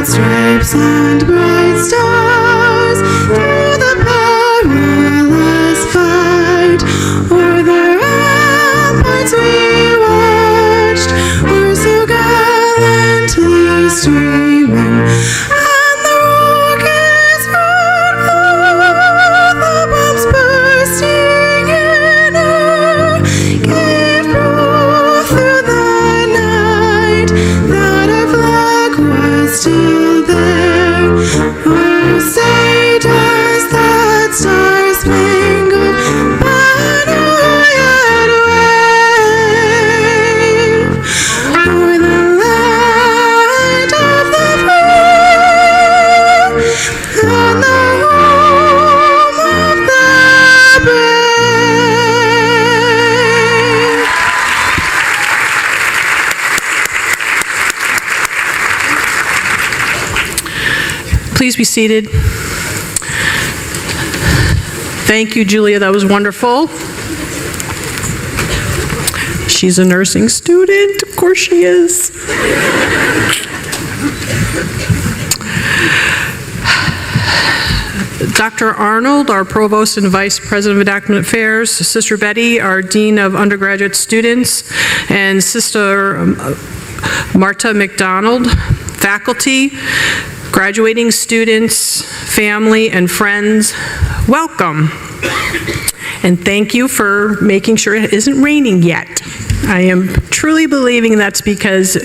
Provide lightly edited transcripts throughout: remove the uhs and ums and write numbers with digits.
Stripes and bright stars through the perilous fight. O'er the ramparts we watched, were so gallantly streaming, and the rockets roared through, the bombs bursting in air gave proof through the night that our flag was still there. Oh, say does that star-spangled banner yet wave o'er the land of the free and the home of the brave? Please be seated. Thank you, Julia. That was wonderful. She's a nursing student. Of course she is. Dr. Arnold, our Provost and Vice President of Academic Affairs, Sister Betty, our Dean of Undergraduate Students, and Sister Marta McDonald, faculty, graduating students, family, and friends, welcome. And thank you for making sure it isn't raining yet. I am truly believing that's because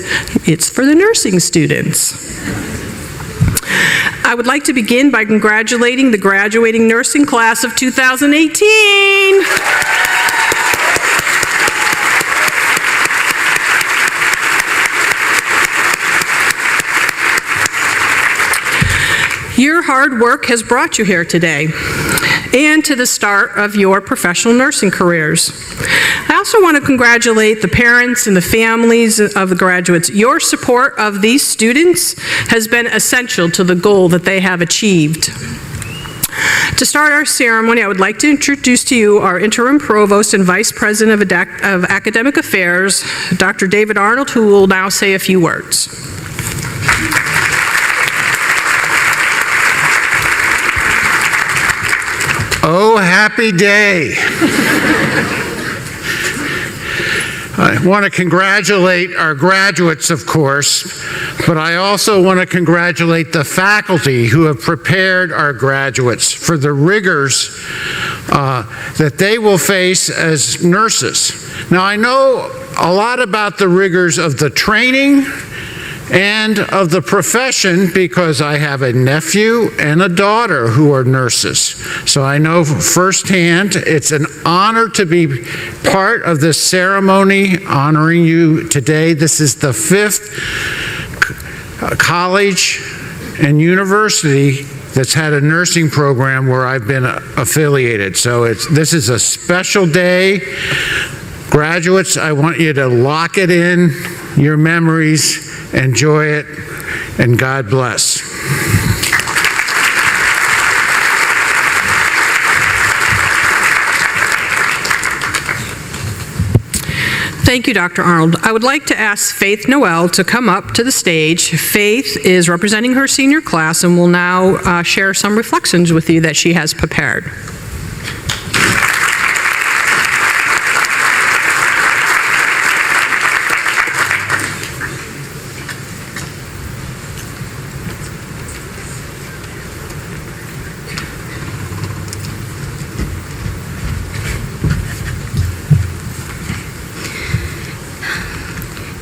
it's for the nursing students. I would like to begin by congratulating the graduating nursing class of 2018. Your hard work has brought you here today and to the start of your professional nursing careers. I also want to congratulate the parents and the families of the graduates. Your support of these students has been essential to the goal that they have achieved. To start our ceremony, I would like to introduce to you our Interim Provost and Vice President of Academic Affairs, Dr. David Arnold, who will now say a few words. Oh, happy day. I want to congratulate our graduates, of course, but I also want to congratulate the faculty who have prepared our graduates for the rigors that they will face as nurses. Now, I know a lot about the rigors of the training and of the profession because I have a nephew and a daughter who are nurses. So I know firsthand. It's an honor to be part of this ceremony honoring you today. This is the 5th college and university that's had a nursing program where I've been affiliated. So this is a special day. Graduates, I want you to lock it in your memories. Enjoy it, and God bless. Thank you, Dr. Arnold. I would like to ask Faith Noel to come up to the stage. Faith is representing her senior class and will now share some reflections with you that she has prepared.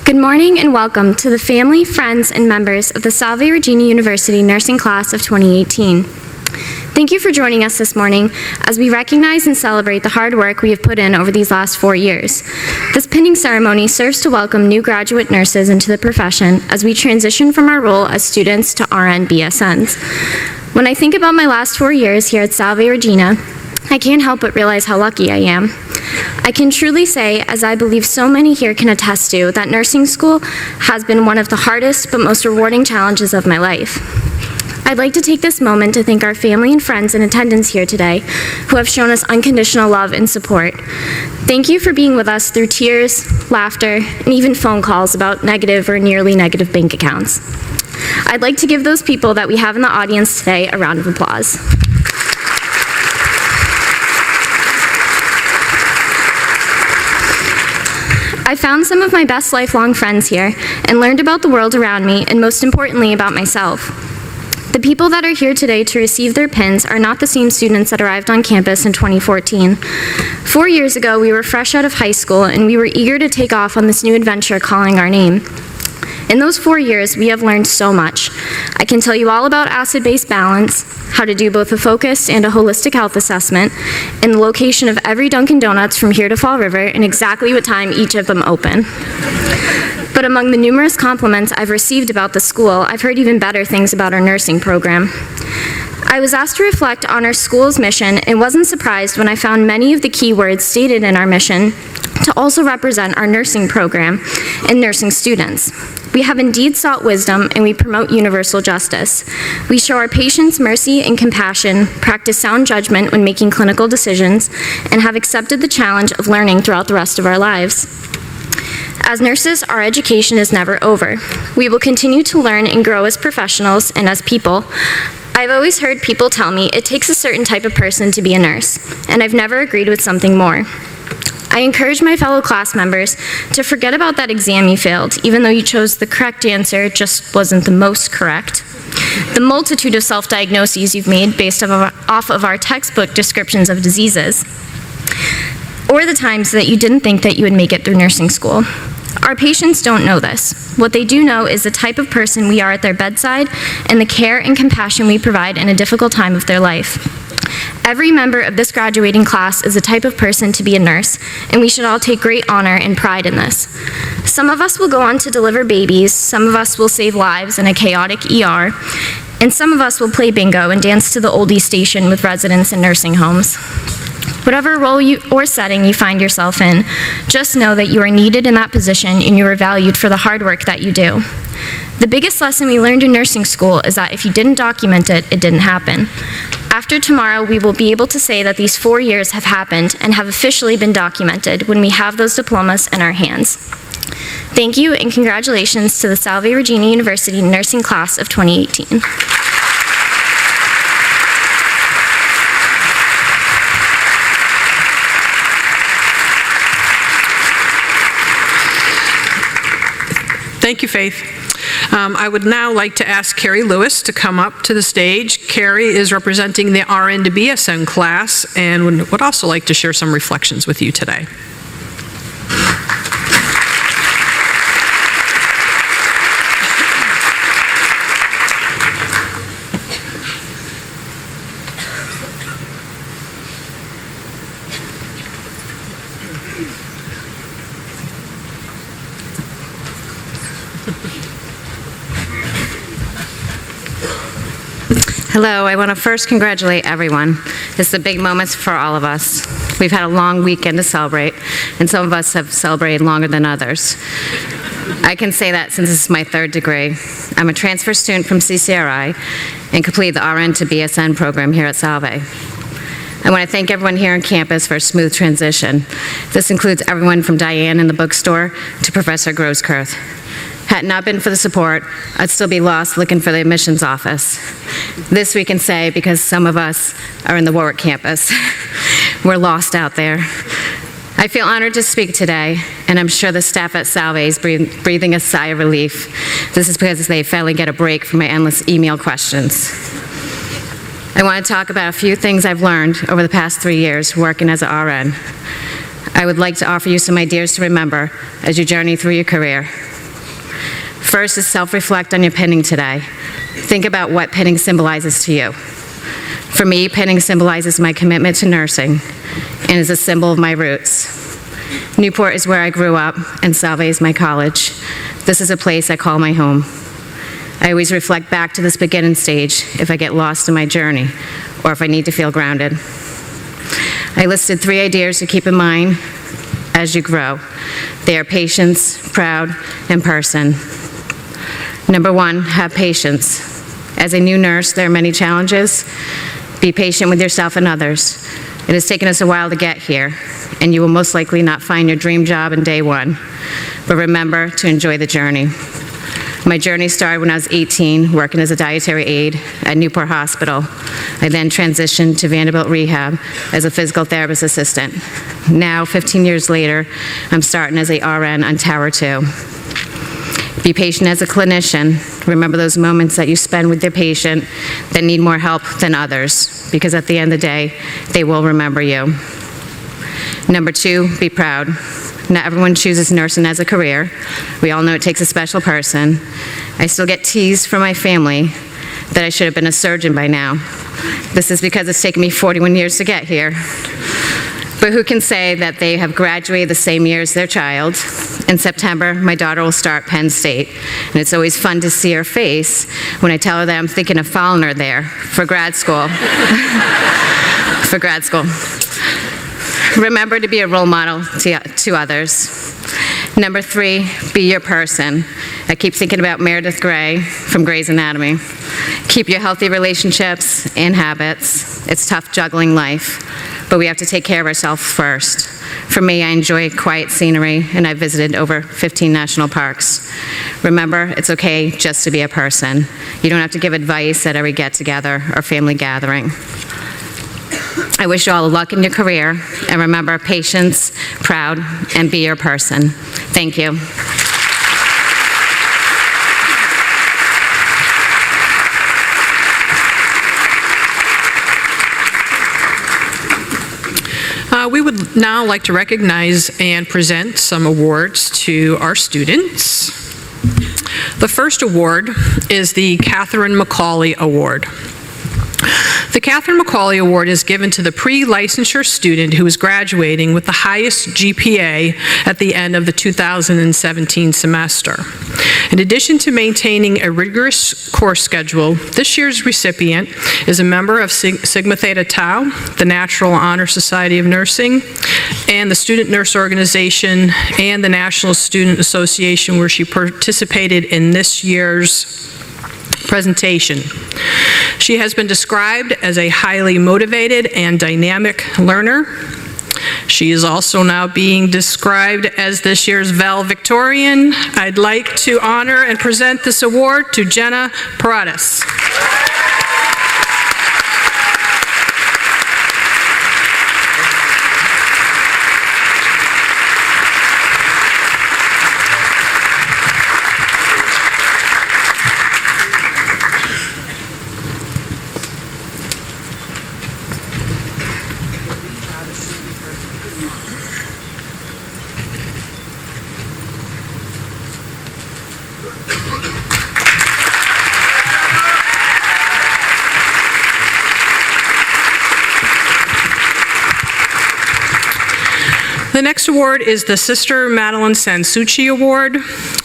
Good morning and welcome to the family, friends, and members of the Salve Regina University Nursing Class of 2018. Thank you for joining us this morning as we recognize and celebrate the hard work we have put in over these last 4 years. This pinning ceremony serves to welcome new graduate nurses into the profession as we transition from our role as students to RN BSNs. When I think about my last 4 years here at Salve Regina, I can't help but realize how lucky I am. I can truly say, as I believe so many here can attest to, that nursing school has been one of the hardest but most rewarding challenges of my life. I'd like to take this moment to thank our family and friends in attendance here today who have shown us unconditional love and support. Thank you for being with us through tears, laughter, and even phone calls about negative or nearly negative bank accounts. I'd like to give those people that we have in the audience today a round of applause. I found some of my best lifelong friends here and learned about the world around me and most importantly about myself. The people that are here today to receive their pins are not the same students that arrived on campus in 2014. 4 years ago, we were fresh out of high school and we were eager to take off on this new adventure calling our name. In those 4 years, we have learned so much. I can tell you all about acid-base balance, how to do both a focused and a holistic health assessment, and the location of every Dunkin' Donuts from here to Fall River and exactly what time each of them open. But among the numerous compliments I've received about the school, I've heard even better things about our nursing program. I was asked to reflect on our school's mission and wasn't surprised when I found many of the key words stated in our mission to also represent our nursing program and nursing students. We have indeed sought wisdom and we promote universal justice. We show our patients mercy and compassion, practice sound judgment when making clinical decisions, and have accepted the challenge of learning throughout the rest of our lives. As nurses, our education is never over. We will continue to learn and grow as professionals and as people. I've always heard people tell me it takes a certain type of person to be a nurse, and I've never agreed with something more. I encourage my fellow class members to forget about that exam you failed, even though you chose the correct answer, just wasn't the most correct. The multitude of self-diagnoses you've made based off of our textbook descriptions of diseases, or the times that you didn't think that you would make it through nursing school. Our patients don't know this. What they do know is the type of person we are at their bedside and the care and compassion we provide in a difficult time of their life. Every member of this graduating class is the type of person to be a nurse, and we should all take great honor and pride in this. Some of us will go on to deliver babies, some of us will save lives in a chaotic ER, and some of us will play bingo and dance to the oldie station with residents in nursing homes. Whatever role or setting you find yourself in, just know that you are needed in that position and you are valued for the hard work that you do. The biggest lesson we learned in nursing school is that if you didn't document it, it didn't happen. After tomorrow, we will be able to say that these 4 years have happened and have officially been documented when we have those diplomas in our hands. Thank you and congratulations to the Salve Regina University nursing class of 2018. Thank you, Faith. I would now like to ask Carrie Lewis to come up to the stage. Carrie is representing the RN to BSN class and would also like to share some reflections with you today. Hello, I want to first congratulate everyone. It's a big moment for all of us. We've had a long weekend to celebrate, and some of us have celebrated longer than others. I can say that since this is my third degree. I'm a transfer student from CCRI and completed the RN to BSN program here at Salve. I want to thank everyone here on campus for a smooth transition. This includes everyone from Diane in the bookstore to Professor Grosskirth. Had it not been for the support, I'd still be lost looking for the admissions office. This we can say because some of us are in the Warwick campus. We're lost out there. I feel honored to speak today, and I'm sure the staff at Salve is breathing a sigh of relief. This is because they finally get a break from my endless email questions. I want to talk about a few things I've learned over the past 3 years working as an RN. I would like to offer you some ideas to remember as you journey through your career. First is self-reflect on your pinning today. Think about what pinning symbolizes to you. For me, pinning symbolizes my commitment to nursing and is a symbol of my roots. Newport is where I grew up, and Salve is my college. This is a place I call my home. I always reflect back to this beginning stage if I get lost in my journey or if I need to feel grounded. I listed 3 ideas to keep in mind as you grow. They are patience, proud, and person. Number 1, have patience. As a new nurse, there are many challenges. Be patient with yourself and others. It has taken us a while to get here, and you will most likely not find your dream job in day 1. But remember to enjoy the journey. My journey started when I was 18, working as a dietary aide at Newport Hospital. I then transitioned to Vanderbilt Rehab as a physical therapist assistant. Now, 15 years later, I'm starting as a RN on Tower 2. Be patient as a clinician. Remember those moments that you spend with your patient that need more help than others, because at the end of the day, they will remember you. Number 2, be proud. Not everyone chooses nursing as a career. We all know it takes a special person. I still get teased from my family that I should have been a surgeon by now. This is because it's taken me 41 years to get here. But who can say that they have graduated the same year as their child? In September, my daughter will start Penn State, and it's always fun to see her face when I tell her that I'm thinking of following her there for grad school. For grad school. Remember to be a role model to others. Number 3, be your person. I keep thinking about Meredith Grey from Grey's Anatomy. Keep your healthy relationships and habits. It's tough juggling life, but we have to take care of ourselves first. For me, I enjoy quiet scenery, and I've visited over 15 national parks. Remember, it's okay just to be a person. You don't have to give advice at every get-together or family gathering. I wish you all luck in your career, and remember, patience, proud, and be your person. Thank you. We would now like to recognize and present some awards to our students. The first award is the Catherine McCauley Award. The Catherine McCauley Award is given to the pre-licensure student who is graduating with the highest GPA at the end of the 2017 semester. In addition to maintaining a rigorous course schedule, this year's recipient is a member of Sigma Theta Tau, the Natural Honor Society of Nursing, and the Student Nurse Organization, and the National Student Association, where she participated in this year's presentation. She has been described as a highly motivated and dynamic learner. She is also now being described as this year's valedictorian. I'd like to honor and present this award to Jenna Paradas. The next award is the Sister Madeline Sansucci Award.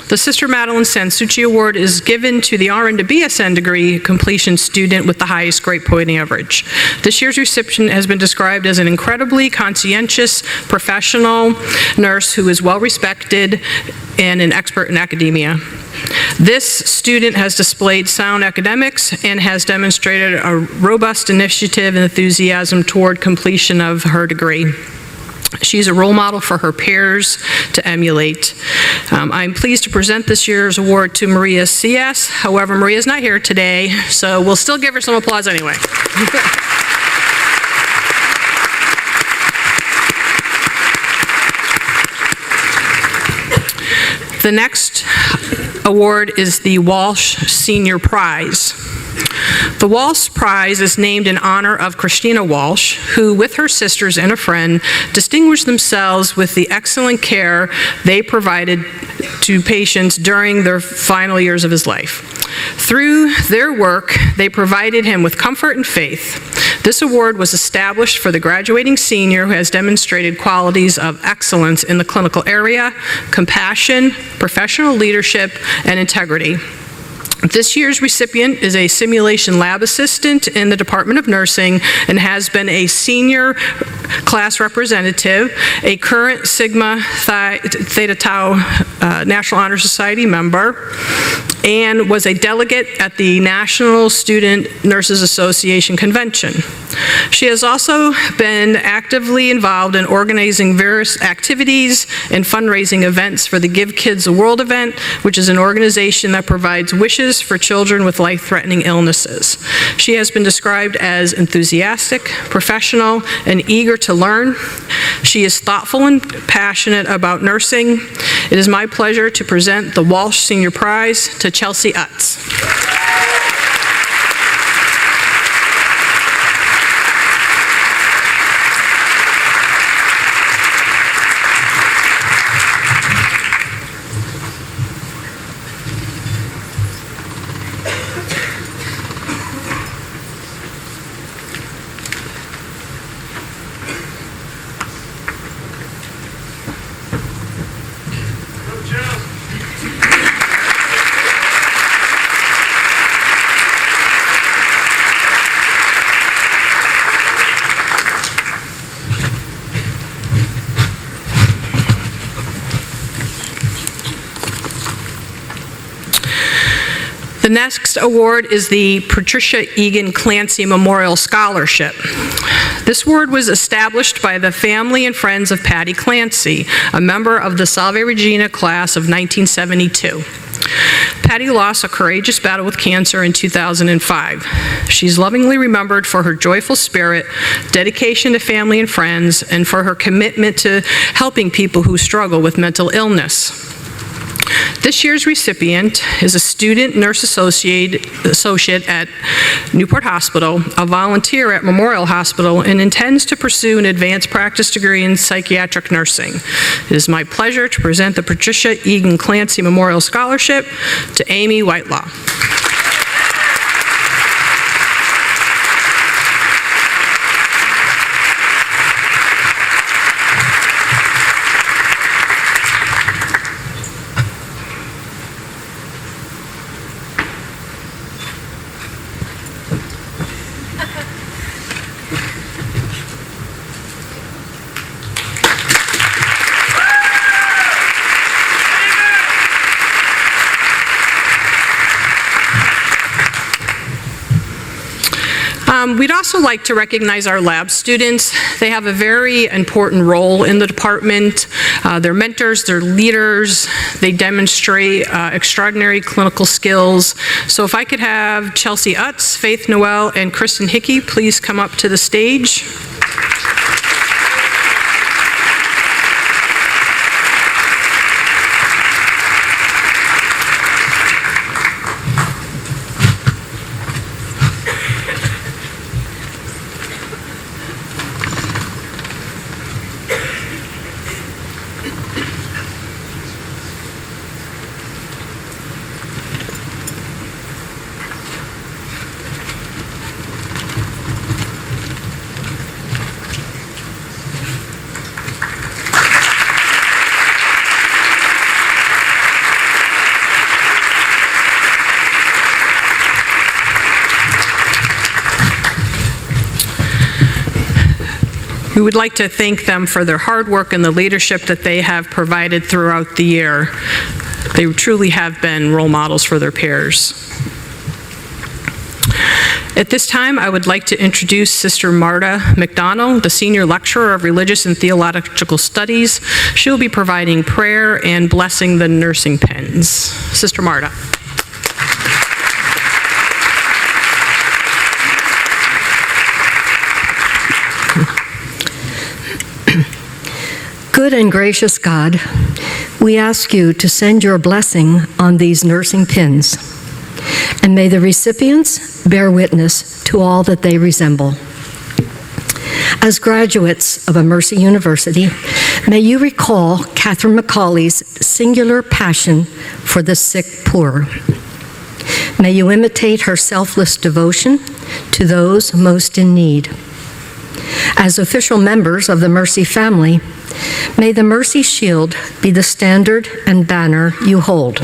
The Sister Madeline Sansucci Award is given to the RN to BSN degree completion student with the highest grade point average. This year's recipient has been described as an incredibly conscientious, professional nurse who is well respected and an expert in academia. This student has displayed sound academics and has demonstrated a robust initiative and enthusiasm toward completion of her degree. She's a role model for her peers to emulate. I'm pleased to present this year's award to Maria C.S. However, Maria's not here today, so we'll still give her some applause anyway. The next award is the Walsh Senior Prize. The Walsh Prize is named in honor of Christina Walsh, who, with her sisters and a friend, distinguished themselves with the excellent care they provided to patients during their final years of his life. Through their work, they provided him with comfort and faith. This award was established for the graduating senior who has demonstrated qualities of excellence in the clinical area, compassion, professional leadership, and integrity. This year's recipient is a simulation lab assistant in the Department of Nursing and has been a senior class representative, a current Sigma Theta Tau National Honor Society member, and was a delegate at the National Student Nurses Association Convention. She has also been actively involved in organizing various activities and fundraising events for the Give Kids a World event, which is an organization that provides wishes for children with life-threatening illnesses. She has been described as enthusiastic, professional, and eager to learn. She is thoughtful and passionate about nursing. It is my pleasure to present the Walsh Senior Prize to Chelsea Utz. The next award is the Patricia Egan Clancy Memorial Scholarship. This award was established by the family and friends of Patty Clancy, a member of the Salve Regina class of 1972. Patty lost a courageous battle with cancer in 2005. She's lovingly remembered for her joyful spirit, dedication to family and friends, and for her commitment to helping people who struggle with mental illness. This year's recipient is a student nurse associate at Newport Hospital, a volunteer at Memorial Hospital, and intends to pursue an advanced practice degree in psychiatric nursing. It is my pleasure to present the Patricia Egan Clancy Memorial Scholarship to Amy Whitelaw. We'd also like to recognize our lab students. They have a very important role in the department. They're mentors, they're leaders, they demonstrate extraordinary clinical skills. So if I could have Chelsea Utz, Faith Noel, and Kristen Hickey please come up to the stage. We would like to thank them for their hard work and the leadership that they have provided throughout the year. They truly have been role models for their peers. At this time, I would like to introduce Sister Marta McDonald, the Senior Lecturer of Religious and Theological Studies. She'll be providing prayer and blessing the nursing pins. Sister Marta. Good and gracious God, we ask you to send your blessing on these nursing pins, and may the recipients bear witness to all that they resemble. As graduates of a Mercy University, may you recall Catherine McCauley's singular passion for the sick poor. May you imitate her selfless devotion to those most in need. As official members of the Mercy family, may the Mercy Shield be the standard and banner you hold.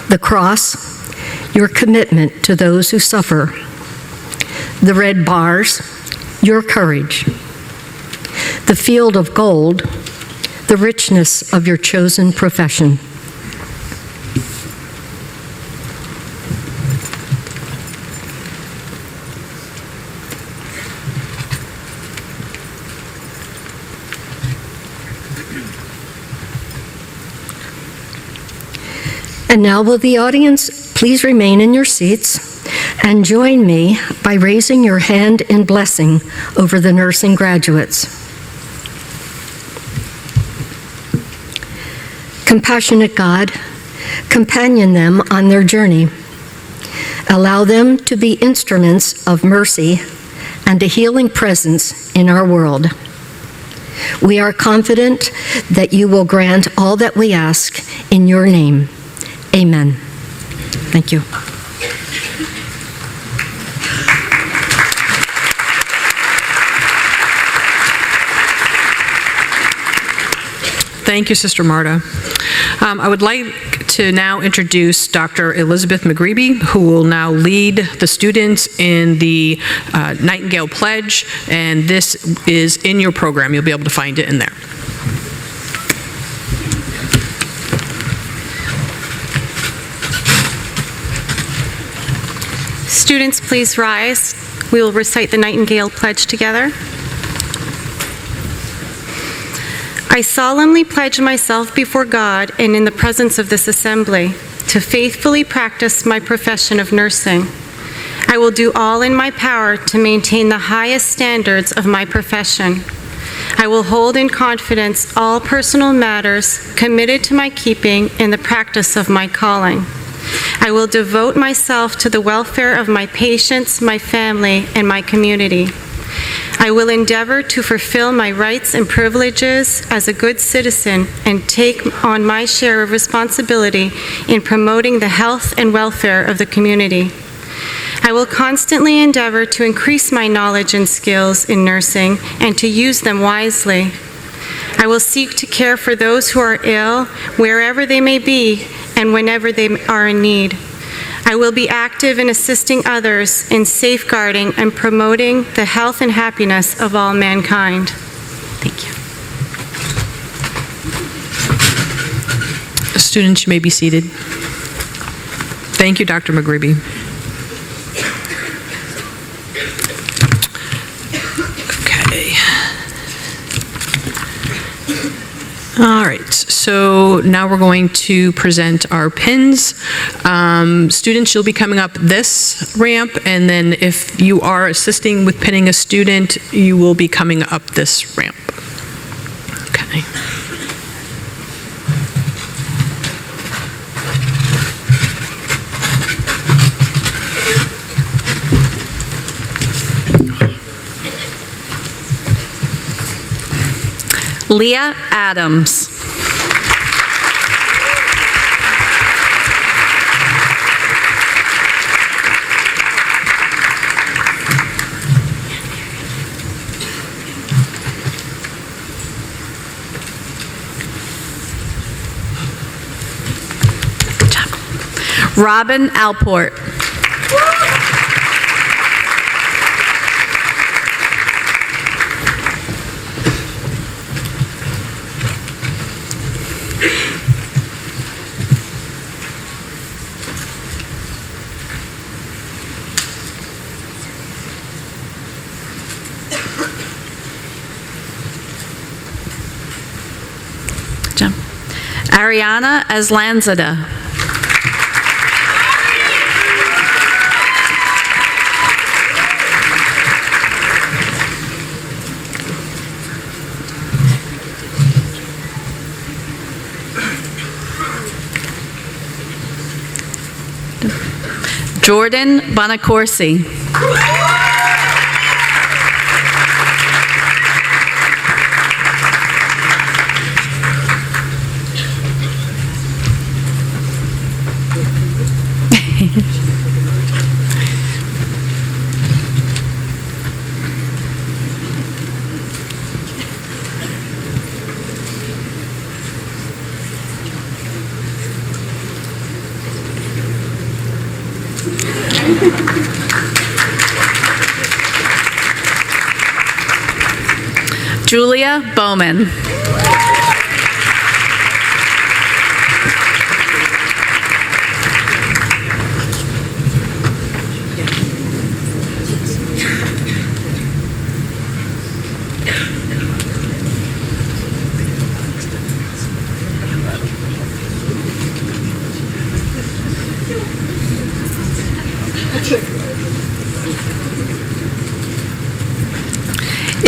The cross, your commitment to those who suffer. The red bars, your courage. The field of gold, the richness of your chosen profession. And now will the audience please remain in your seats and join me by raising your hand in blessing over the nursing graduates. Compassionate God, companion them on their journey. Allow them to be instruments of mercy and a healing presence in our world. We are confident that you will grant all that we ask in your name. Amen. Thank you. Thank you, Sister Marta. I would like to now introduce Dr. Elizabeth McGreeby, who will now lead the students in the Nightingale Pledge, and this is in your program. You'll be able to find it in there. Students, please rise. We will recite the Nightingale Pledge together. I solemnly pledge myself before God and in the presence of this assembly to faithfully practice my profession of nursing. I will do all in my power to maintain the highest standards of my profession. I will hold in confidence all personal matters committed to my keeping in the practice of my calling. I will devote myself to the welfare of my patients, my family, and my community. I will endeavor to fulfill my rights and privileges as a good citizen and take on my share of responsibility in promoting the health and welfare of the community. I will constantly endeavor to increase my knowledge and skills in nursing and to use them wisely. I will seek to care for those who are ill, wherever they may be, and whenever they are in need. I will be active in assisting others in safeguarding and promoting the health and happiness of all mankind. Thank you. Students, you may be seated. Thank you, Dr. McGreeby. Okay. All right, so now we're going to present our pins. Students, you'll be coming up this ramp, and then if you are assisting with pinning a student, you will be coming up this ramp. Okay. Leah Adams. Robin Alport. Ariana Aslanzada. Jordan Bonacorsi. Julia Bowman.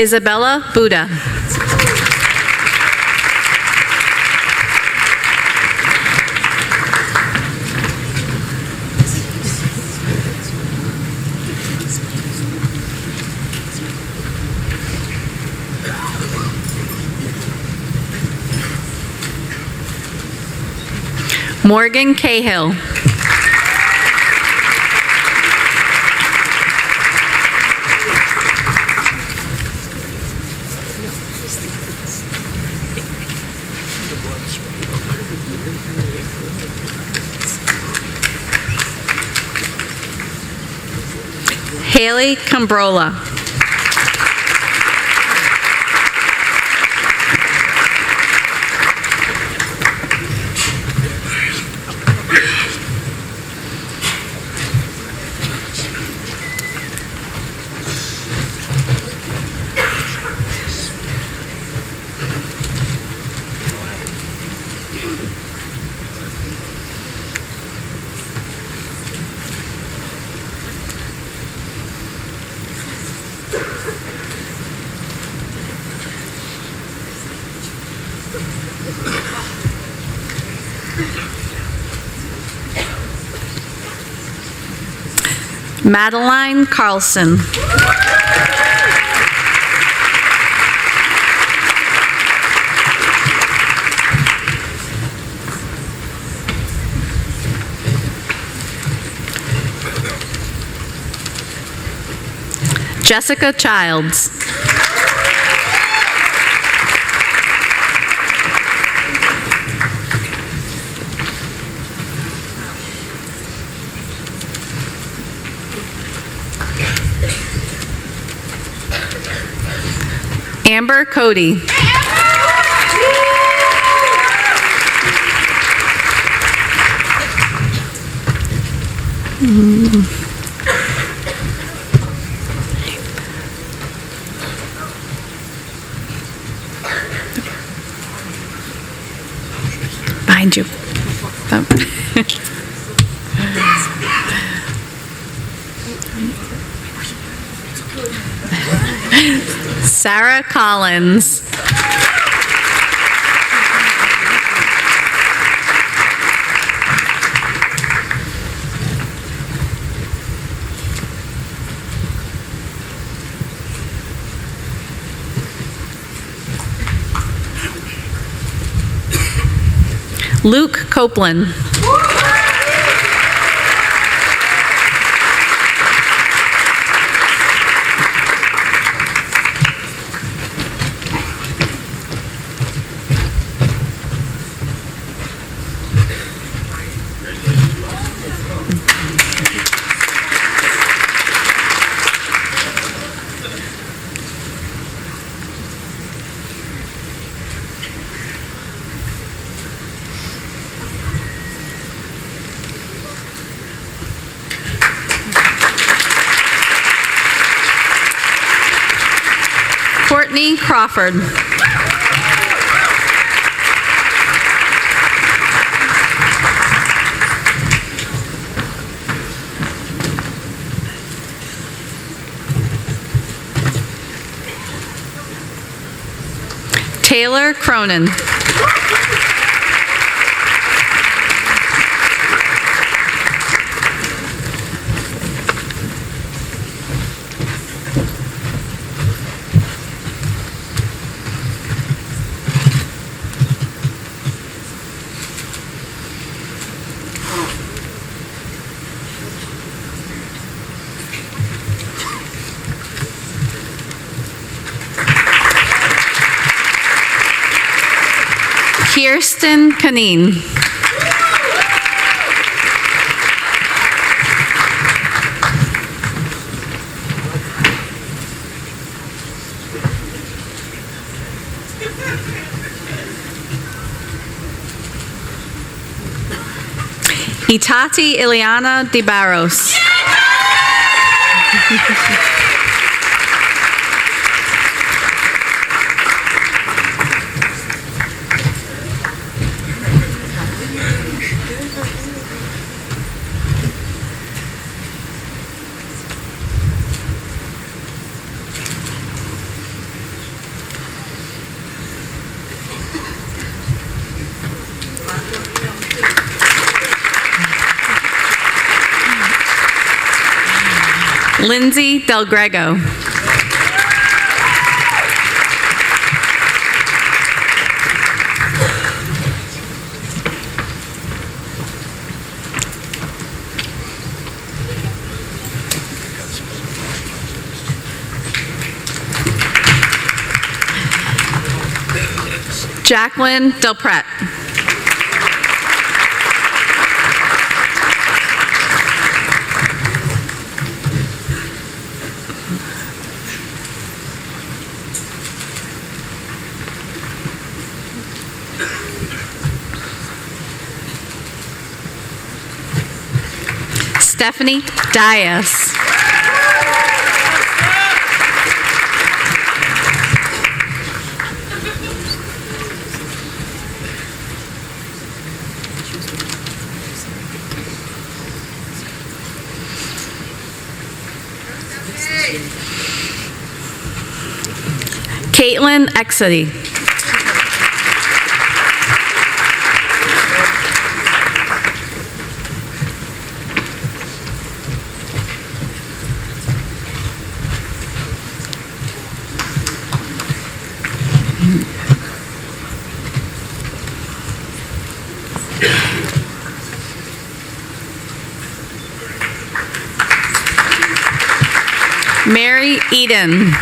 Isabella Buddha. Morgan Cahill. Haley Cambrola. Madeline Carlson. Jessica Childs. Amber Cody. Behind you. Sarah Collins. Luke Copeland. Courtney Crawford. Taylor Cronin. Kirsten Canine. Itati Ileana de Barros. Lindsay Del Grego. Jacqueline Del Pret. Stephanie Dias. Caitlin Exedy. Mary Eden.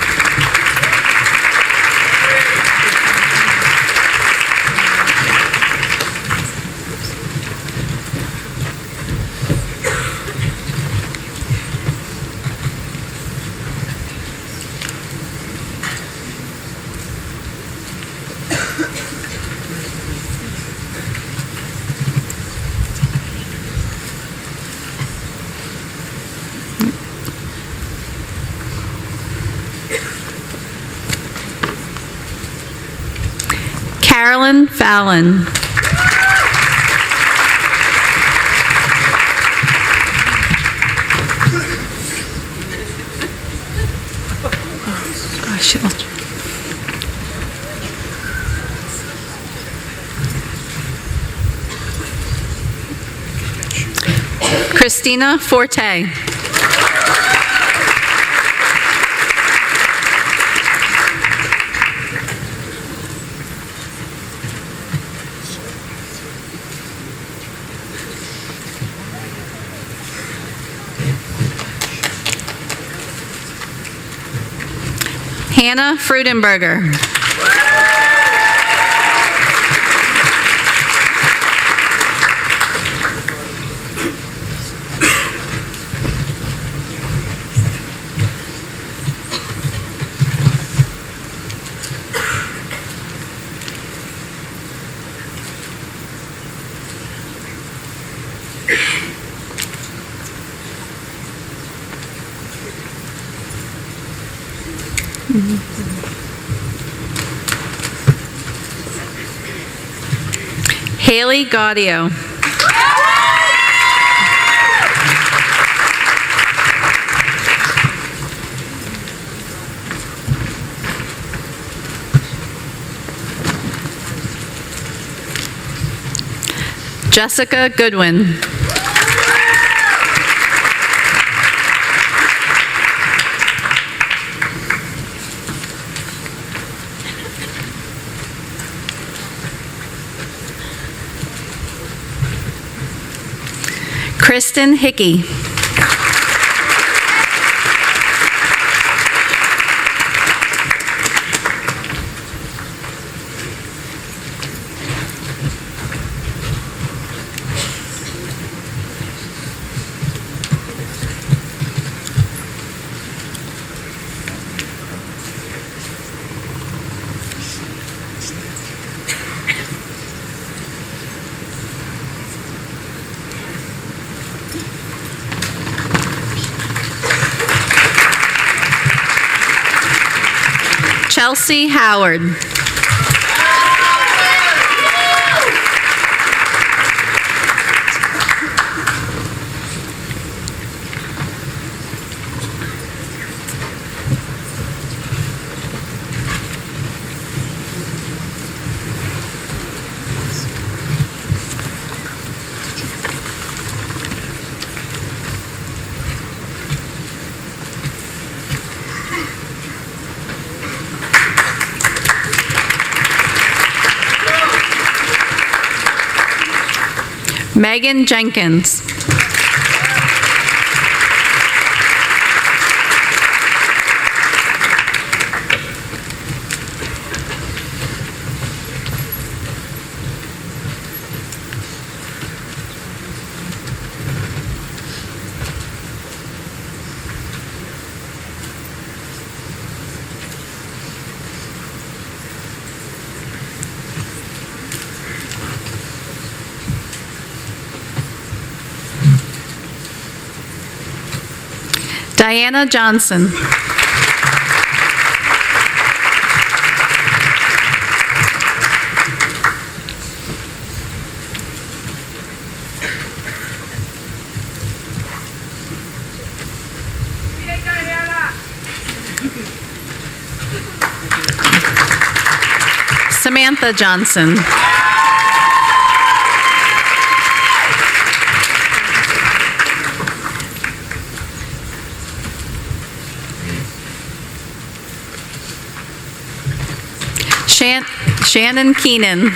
Carolyn Fallon. Christina Forte. Hannah Frudenberger. Haley Gaudio. Jessica Goodwin. Kristen Hickey. Chelsea Howard. Megan Jenkins. Diana Johnson. Samantha Johnson. Shannon Keenan.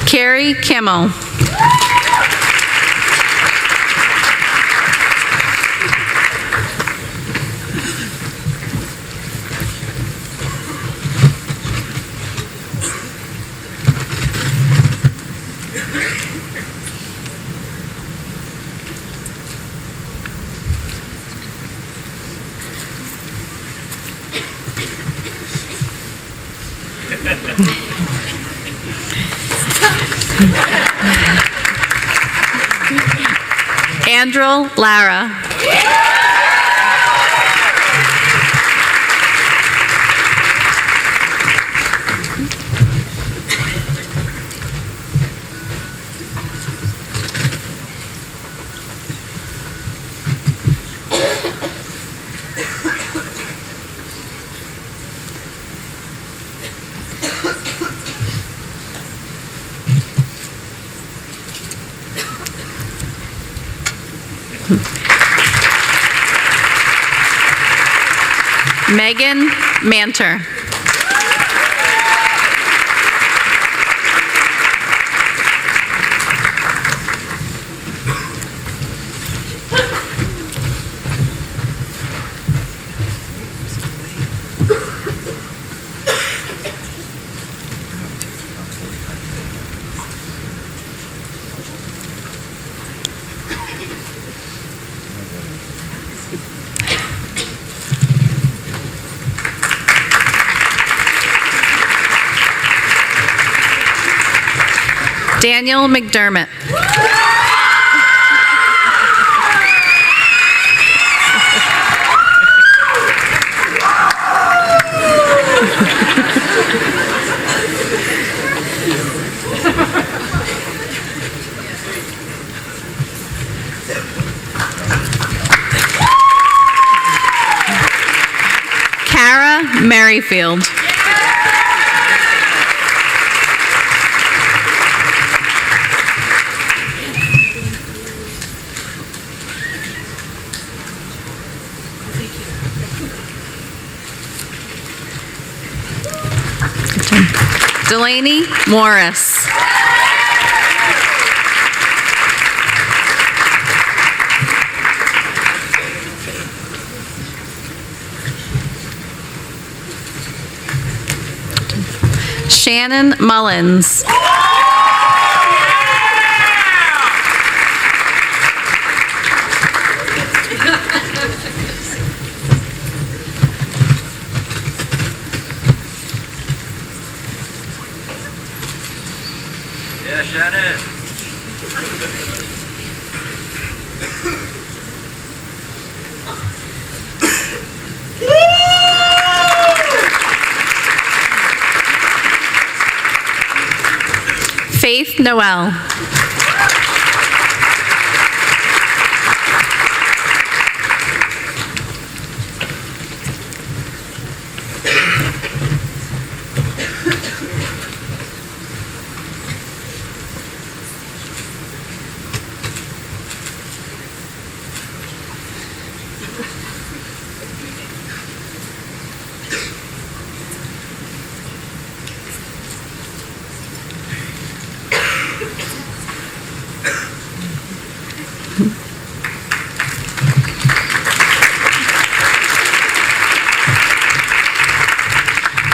Carrie Kimmel. Andrew Lara. Megan Manter. Daniel McDermott. Kara Merrifield. Delaney Morris. Shannon Mullins. Yeah, Shannon. Faith Noel.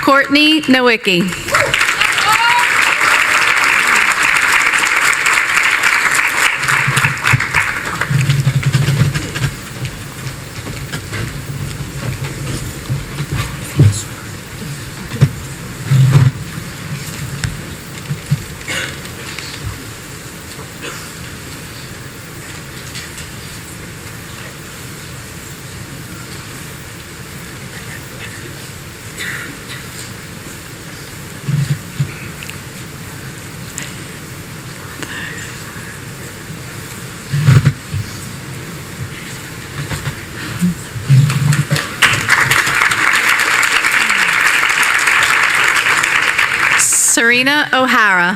Courtney Nowicki. Serena O'Hara.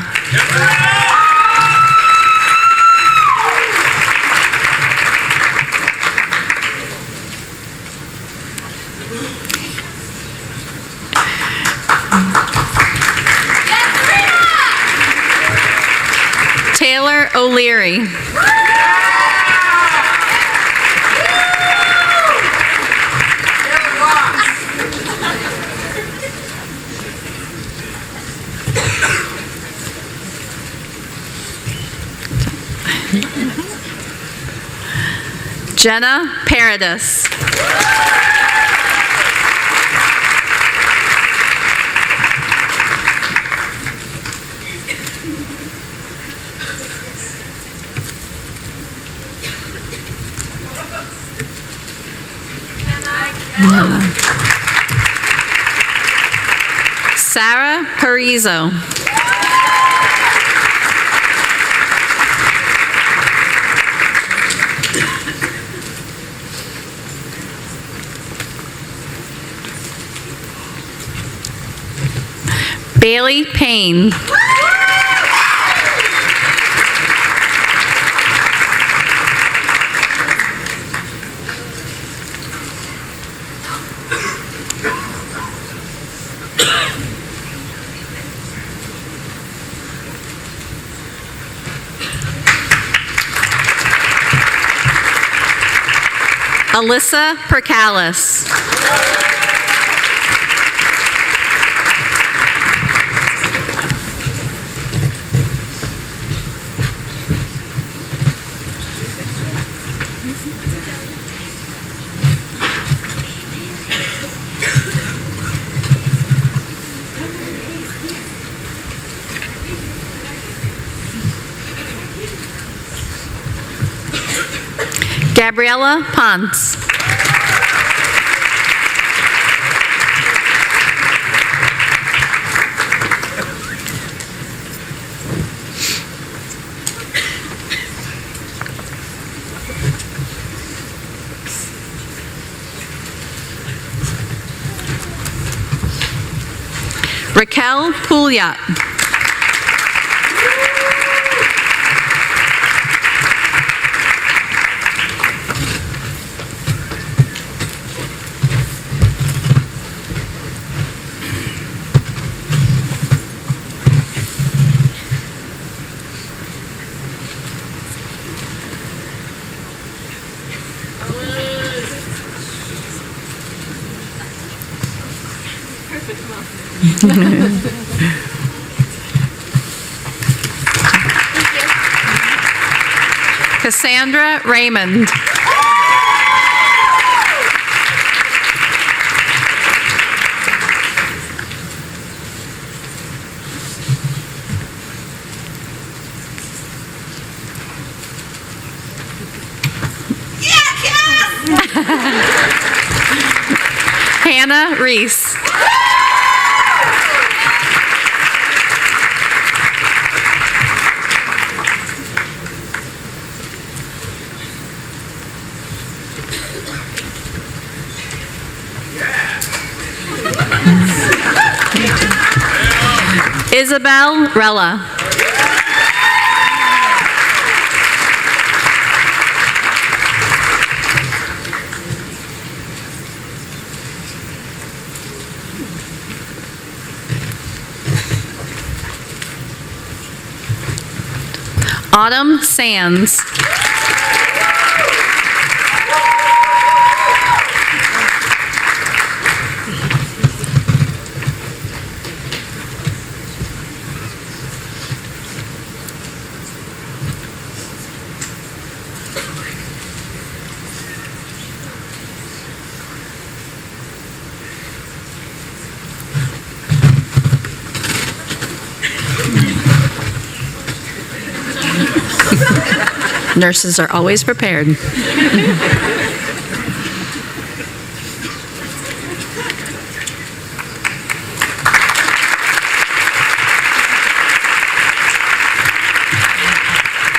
Taylor O'Leary. Jenna Paradis. Sarah Parizo. Bailey Payne. Alyssa Percalis. Gabriella Ponce. Raquel Pouliot. Cassandra Raymond. Hannah Reese. Isabel Rella. Autumn Sands. Nurses are always prepared.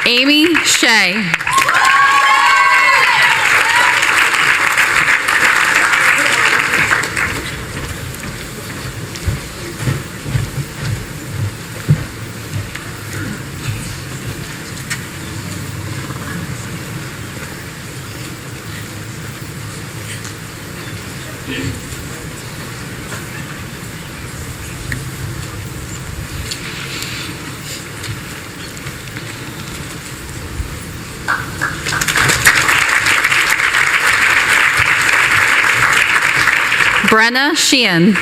Amy Shea. Brenna Sheehan.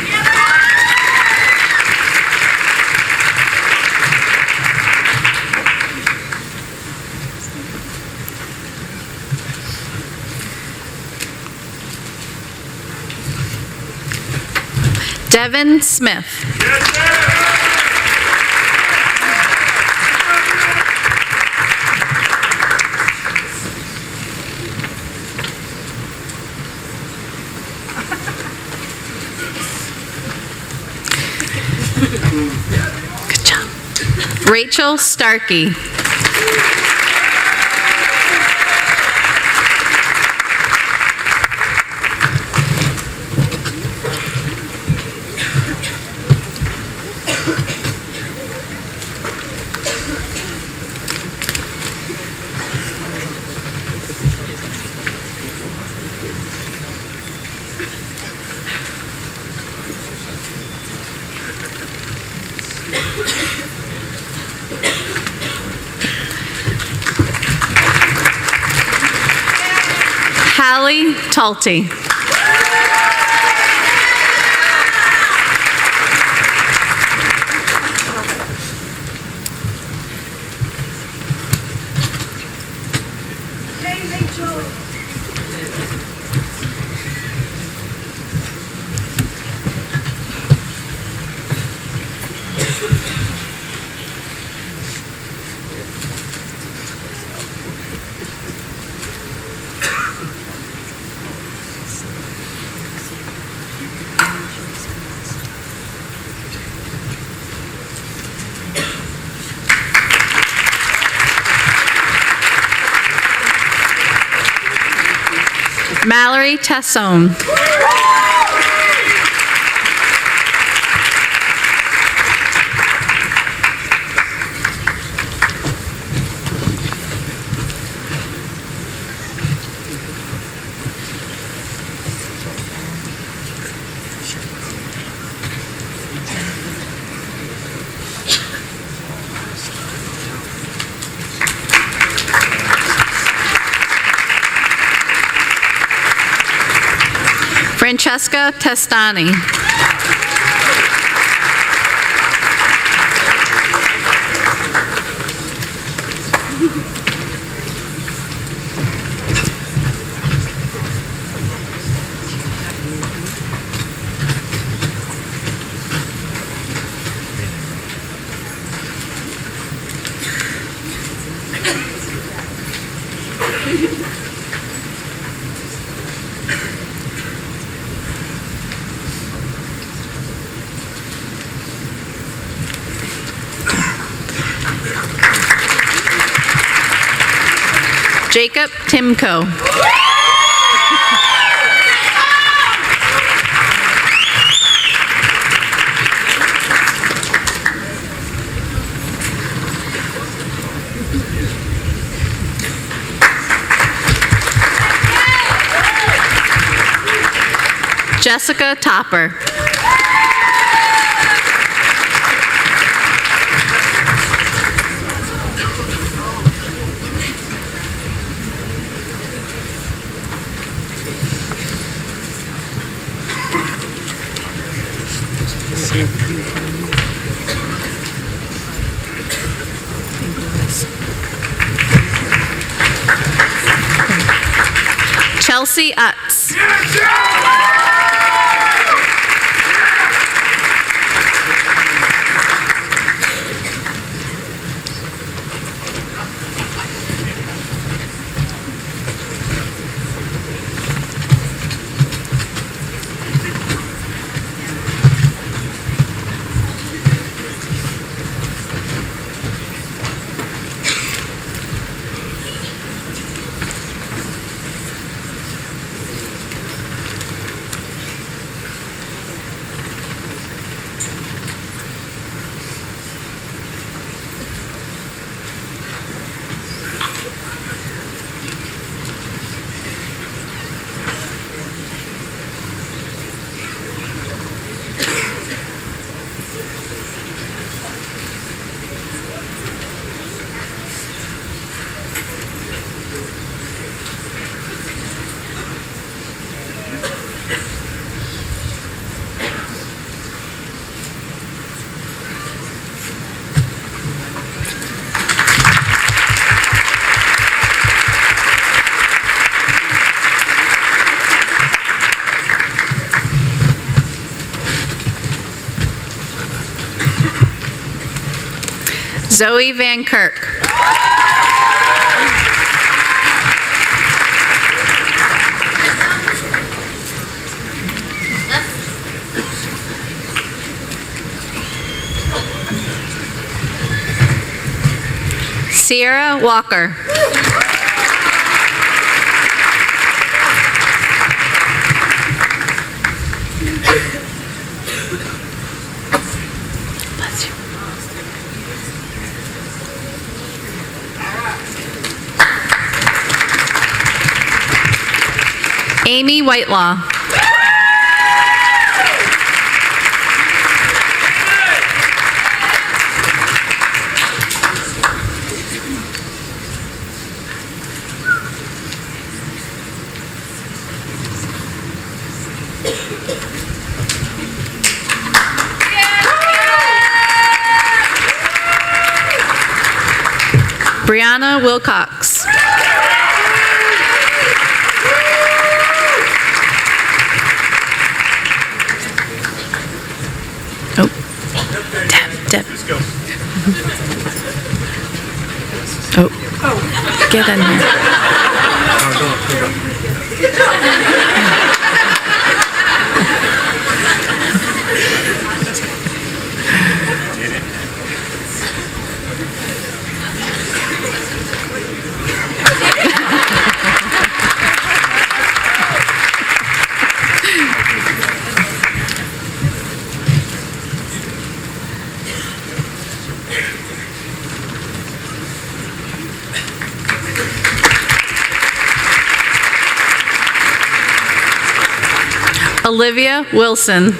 Devin Smith. Good job. Rachel Starkey. Hallie Talty. Mallory Tassone. Francesca Testani. Jacob Timko. Jessica Topper. Chelsea Utz. Zoe Van Kirk. Sierra Walker. Amy Whitelaw. Brianna Wilcox. Oh, Deb. Oh, get in Olivia Wilson.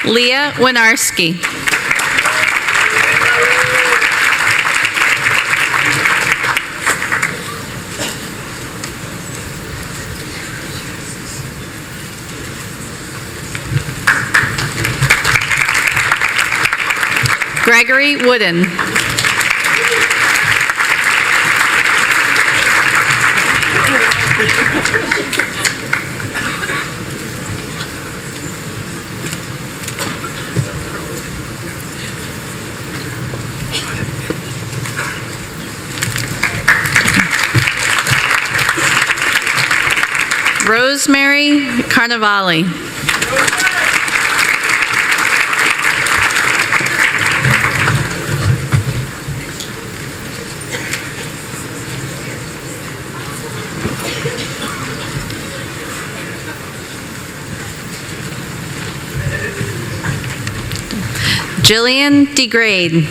Leah Winarski. Gregory Wooden. Rosemary Carnavale. Jillian DeGrade.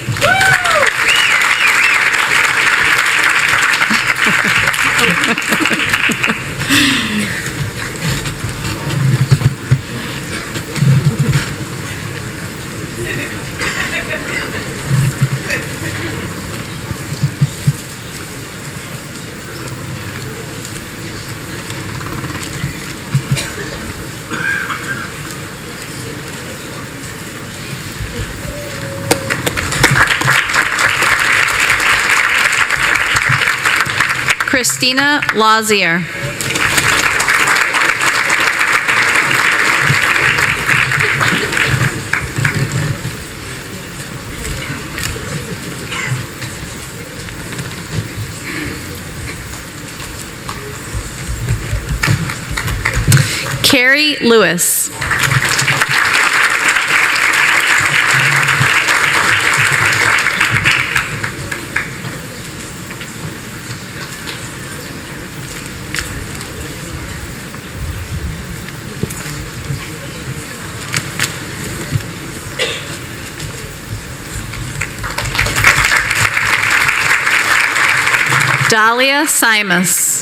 Christina Lazier. Carrie Lewis. Dahlia Simus.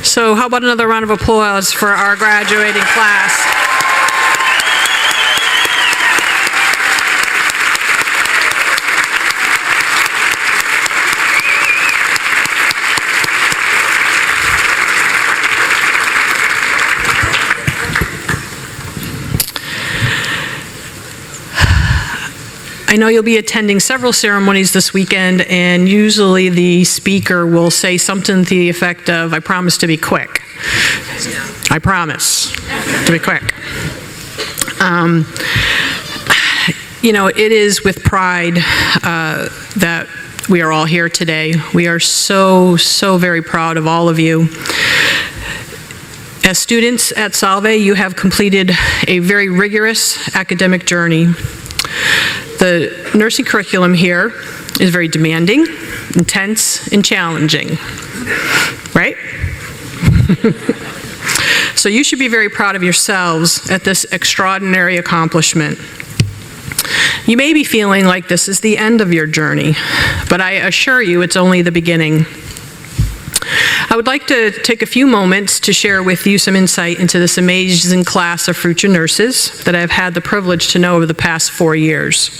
So how about another round of applause for our graduating class? I know you'll be attending several ceremonies this weekend, and usually the speaker will say something to the effect of, "I promise to be quick." I promise to be quick. You know, it is with pride that we are all here today. We are so very proud of all of you. As students at Salve, you have completed a very rigorous academic journey. The nursing curriculum here is very demanding, intense, and challenging, right? So you should be very proud of yourselves at this extraordinary accomplishment. You may be feeling like this is the end of your journey, but I assure you it's only the beginning. I would like to take a few moments to share with you some insight into this amazing class of future nurses that I've had the privilege to know over the past 4 years.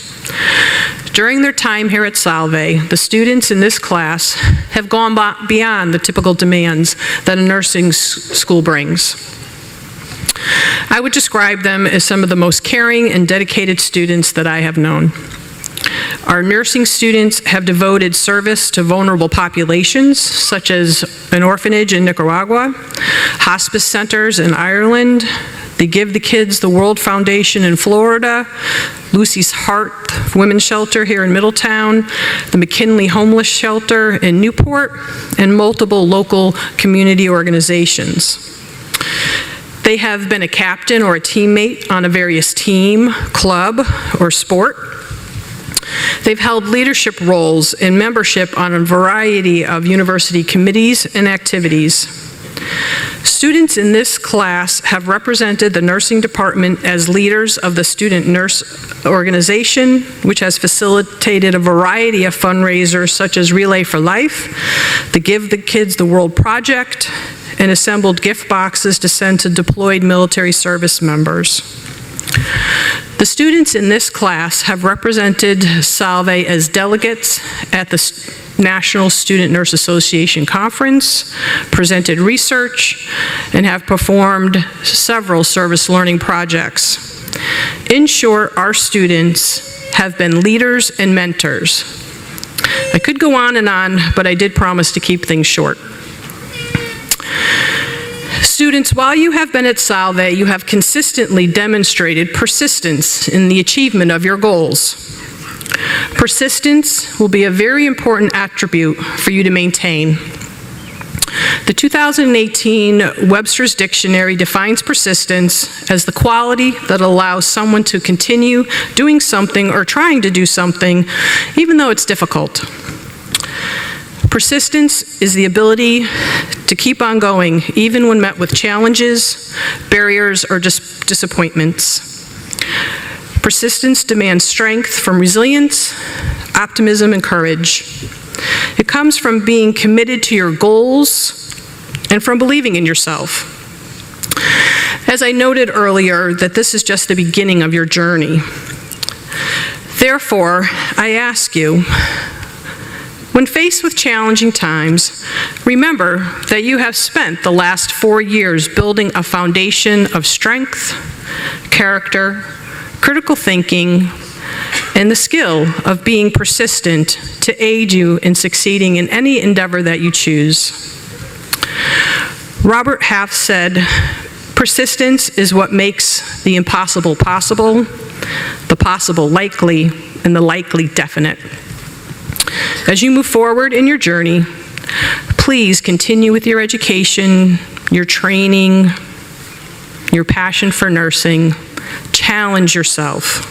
During their time here at Salve, the students in this class have gone beyond the typical demands that a nursing school brings. I would describe them as some of the most caring and dedicated students that I have known. Our nursing students have devoted service to vulnerable populations, such as an orphanage in Nicaragua, hospice centers in Ireland, the Give the Kids the World Foundation in Florida, Lucy's Heart Women's Shelter here in Middletown, the McKinley Homeless Shelter in Newport, and multiple local community organizations. They have been a captain or a teammate on a various team, club, or sport. They've held leadership roles in membership on a variety of university committees and activities. Students in this class have represented the nursing department as leaders of the student nurse organization, which has facilitated a variety of fundraisers such as Relay for Life, the Give the Kids the World Project, and assembled gift boxes to send to deployed military service members. The The students in this class have represented Salve as delegates at the National Student Nurse Association Conference, presented research, and have performed several service learning projects. In short, our students have been leaders and mentors. I could go on, but I did promise to keep things short. Students, while you have been at Salve, you have consistently demonstrated persistence in the achievement of your goals. Persistence will be a very important attribute for you to maintain. The 2018 Webster's Dictionary defines persistence as the quality that allows someone to continue doing something or trying to do something, even though it's difficult. Persistence is the ability to keep on going, even when met with challenges, barriers, or disappointments. Persistence demands strength from resilience, optimism, and courage. It comes from being committed to your goals and from believing in yourself. As I noted earlier, that this is just the beginning of your journey. Therefore, I ask you, when faced with challenging times, remember that you have spent the last 4 years building a foundation of strength, character, critical thinking, and the skill of being persistent to aid you in succeeding in any endeavor that you choose. Robert Half said, "Persistence is what makes the impossible possible, the possible likely, and the likely definite." As you move forward in your journey, please continue with your education, your training, your passion for nursing. Challenge yourself.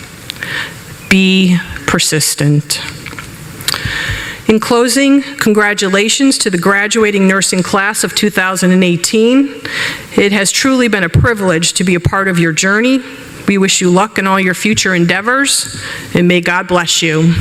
Be persistent. In closing, congratulations to the graduating nursing class of 2018. It has truly been a privilege to be a part of your journey. We wish you luck in all your future endeavors, and may God bless you.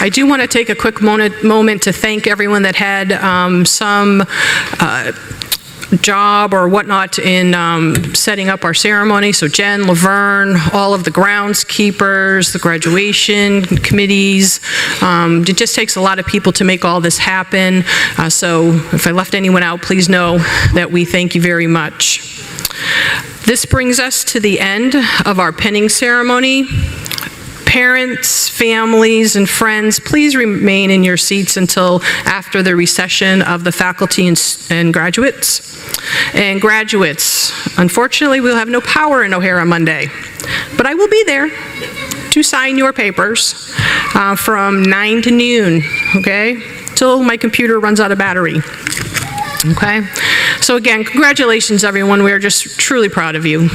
I do want to take a quick moment to thank everyone that had some job or whatnot in setting up our ceremony. So Jen, Laverne, all of the groundskeepers, the graduation committees. It just takes a lot of people to make all this happen. So if I left anyone out, please know that we thank you very much. This brings us to the end of our pinning ceremony. Parents, families, and friends, please remain in your seats until after the recession of the faculty and graduates. And graduates, unfortunately, we'll have no power in O'Hare on Monday, but I will be there to sign your papers from 9 to noon, okay, till my computer runs out of battery. Okay? So again, congratulations, everyone. We are just truly proud of you.